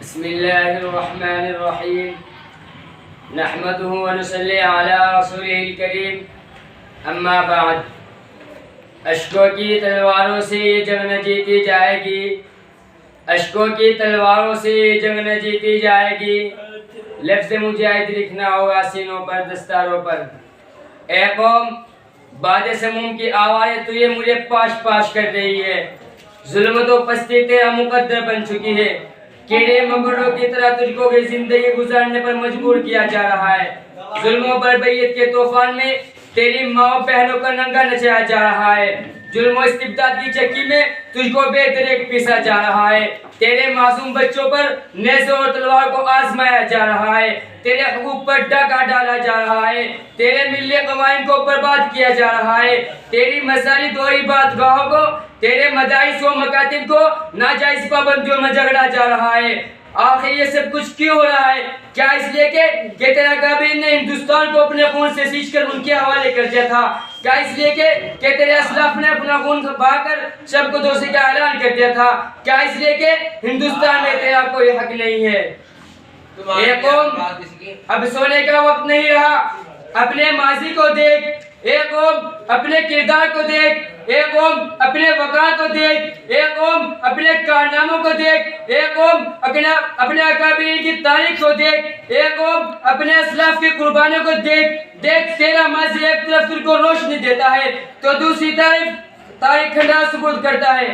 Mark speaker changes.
Speaker 1: بسم الله الرحمن الرحيم نحمده ونصلي على رسوله الكريم اما بعد اشکوں کی تلواروں سے یہ جنگ نہ جیتی جائے گی، اشکوں کی تلواروں سے یہ جنگ نہ جیتی جائے گی، لفظ مجاہد لکھنا ہوگا سینوں پر دستاروں پر۔ اے قوم، باد سموم کی آوازیں تو یہ مجھے پاش پاش کر رہی ہے، ظلمت و پستی تیرا مقدر بن چکی ہے، کیڑے مکڑوں کی طرح تجھ کو بھی زندگی گزارنے پر مجبور کیا جا رہا ہے، ظلم و بربریت کے طوفان میں تیری ماں بہنوں کا ننگا نچایا جا رہا ہے، ظلم و استبداد کی چکی میں تجھ کو بے دریغ پیسا جا رہا ہے، تیرے معصوم بچوں پر نیزوں اور تلوار کو آزمایا جا رہا ہے، تیرے حقوق پر ڈاکہ ڈالا جا رہا ہے، تیرے ملی قوانین کو برباد کیا جا رہا ہے، تیری مساجد و عبادت گاہوں کو، تیرے مدارس و مکاتب کو ناجائز پابندیوں میں جھگڑا جا رہا ہے۔ آخر یہ سب کچھ کیوں ہو رہا ہے؟ کیا اس لیے کہ تیرا کابرین نے ہندوستان کو اپنے خون سے سینچ کر ان کے حوالے کر دیا تھا؟ کیا اس لیے کہ تیرے اسلاف نے اپنا خون بہا کر سب کو دوستی کا اعلان کر دیا تھا؟ کیا اس لیے کہ ہندوستان میں تیرا کوئی حق نہیں ہے؟ اے قوم، اب سونے کا وقت نہیں رہا، اپنے ماضی کو دیکھ، اے قوم اپنے کردار کو دیکھ، اے قوم اپنے وقار کو دیکھ، اے قوم اپنے کارناموں کو دیکھ، اے قوم اپنے اکابرین کی تاریخ کو دیکھ، اے قوم اپنے اسلاف کی قربانیوں کو دیکھ تیرا ماضی ایک طرف تجھ کو روشنی دیتا ہے تو دوسری طرف تاریخ کھنڈا سپرد کرتا ہے۔